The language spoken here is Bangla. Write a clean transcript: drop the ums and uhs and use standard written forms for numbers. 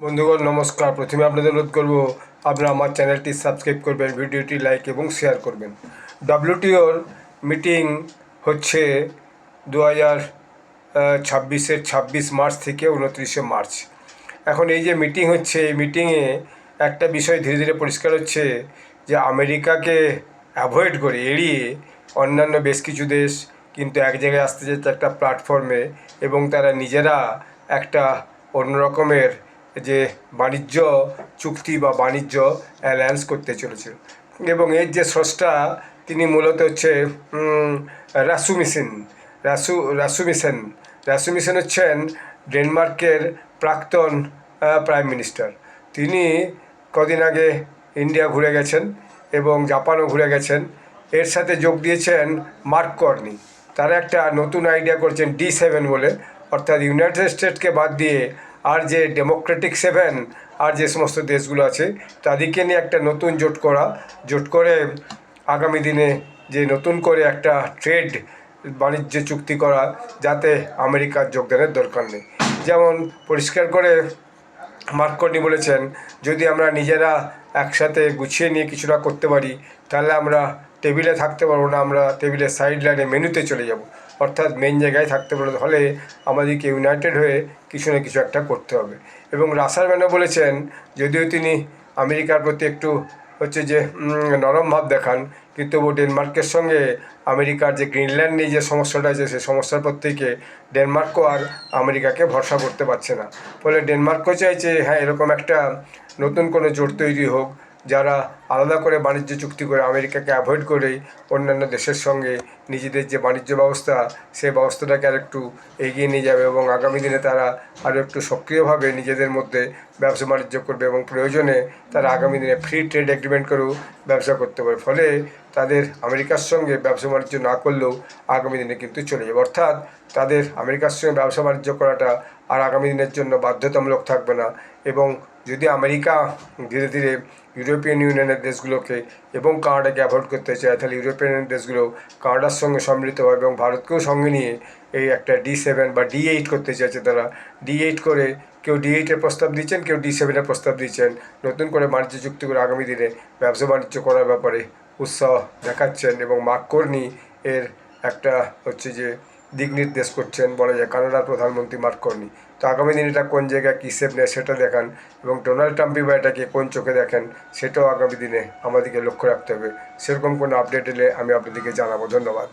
বন্ধুগণ নমস্কার। প্রথমে আপনাদের অনুরোধ করব আপনারা আমার চ্যানেলটি সাবস্ক্রাইব করবেন, ভিডিওটি লাইক এবং শেয়ার করবেন। ডব্লিউটিওর মিটিং হচ্ছে 2026-এর 26 মার্চ থেকে 29শে মার্চ। এখন এই যে মিটিং হচ্ছে, এই মিটিংয়ে একটা বিষয় ধীরে ধীরে পরিষ্কার হচ্ছে যে আমেরিকাকে অ্যাভয়েড করে এড়িয়ে অন্যান্য বেশ কিছু দেশ কিন্তু এক জায়গায় আসতে যাচ্ছে একটা প্ল্যাটফর্মে, এবং তারা নিজেরা একটা অন্য রকমের যে বাণিজ্য চুক্তি বা বাণিজ্য অ্যালায়েন্স করতে চলেছে। এবং এর যে স্রষ্টা তিনি মূলত হচ্ছে রাসুমিসেন হচ্ছেন ডেনমার্কের প্রাক্তন প্রাইম মিনিস্টার। তিনি কদিন আগে ইন্ডিয়া ঘুরে গেছেন এবং জাপানও ঘুরে গেছেন। এর সাথে যোগ দিয়েছেন মার্ক কার্নি। তারা একটা নতুন আইডিয়া করছেন D7 বলে, অর্থাৎ ইউনাইটেড স্টেটসকে বাদ দিয়ে আর যে ডেমোক্রেটিক 7 আর যে সমস্ত দেশগুলো আছে তাদেরকে নিয়ে একটা নতুন জোট করে আগামী দিনে যে নতুন করে একটা ট্রেড বাণিজ্য চুক্তি করা, যাতে আমেরিকার যোগদানের দরকার নেই। যেমন পরিষ্কার করে মার্ক কার্নি বলেছেন, যদি আমরা নিজেরা একসাথে গুছিয়ে নিয়ে কিছুটা করতে পারি তাহলে আমরা টেবিলে থাকতে পারবো না, আমরা টেবিলের সাইড লাইনে মেনুতে চলে যাব, অর্থাৎ মেন জায়গায় থাকতে পারবো। হলে আমাদেরকে ইউনাইটেড হয়ে কিছু না কিছু একটা করতে হবে। এবং রাসারম্যানও বলেছেন, যদিও তিনি আমেরিকার প্রতি একটু হচ্ছে যে নরম ভাব দেখান, কিন্তু ডেনমার্কের সঙ্গে আমেরিকার যে গ্রিনল্যান্ড নিয়ে যে সমস্যাটা আছে সেই সমস্যার পর থেকে ডেনমার্কও আর আমেরিকাকে ভরসা করতে পারছে না। ফলে ডেনমার্কও চাইছে হ্যাঁ এরকম একটা নতুন কোনো জোট তৈরি হোক, যারা আলাদা করে বাণিজ্য চুক্তি করে আমেরিকাকে অ্যাভয়েড করেই অন্যান্য দেশের সঙ্গে নিজেদের যে বাণিজ্য ব্যবস্থা সেই ব্যবস্থাটাকে আর একটু এগিয়ে নিয়ে যাবে, এবং আগামী দিনে তারা আরও একটু সক্রিয়ভাবে নিজেদের মধ্যে ব্যবসা বাণিজ্য করবে, এবং প্রয়োজনে তারা আগামী দিনে ফ্রি ট্রেড এগ্রিমেন্ট করেও ব্যবসা করতে পারে। ফলে তাদের আমেরিকার সঙ্গে ব্যবসা বাণিজ্য না করলেও আগামী দিনে কিন্তু চলে যাবে, অর্থাৎ তাদের আমেরিকার সঙ্গে ব্যবসা বাণিজ্য করাটা আর আগামী দিনের জন্য বাধ্যতামূলক থাকবে না। এবং যদি আমেরিকা ধীরে ধীরে ইউরোপিয়ান ইউনিয়নের দেশগুলোকে এবং কানাডাকে অ্যাভয়েড করতে চায়, তাহলে ইউরোপিয়ান দেশগুলো কানাডার সঙ্গে সম্মিলিত হয় এবং ভারতকেও সঙ্গে নিয়ে এই একটা D7 বা D8 করতে চাইছে। তারা D8 করে কেউ D8-এর প্রস্তাব দিচ্ছেন, কেউ D7-এর প্রস্তাব দিচ্ছেন, নতুন করে বাণিজ্য চুক্তি করে আগামী দিনে ব্যবসা বাণিজ্য করার ব্যাপারে উৎসাহ দেখাচ্ছেন। এবং মার্ক কার্নি এর একটা হচ্ছে যে দিক নির্দেশ করছেন, বলা যায় কানাডার প্রধানমন্ত্রী মার্ক কার্নি। তো আগামী দিনে এটা কোন জায়গায় কী স্টেপ নেয় সেটা দেখান, এবং ডোনাল্ড ট্রাম্পই বা এটাকে কোন চোখে দেখেন সেটাও আগামী দিনে আমাদেরকে লক্ষ্য রাখতে হবে। সেরকম কোনো আপডেট এলে আমি আপনাদেরকে জানাবো। ধন্যবাদ।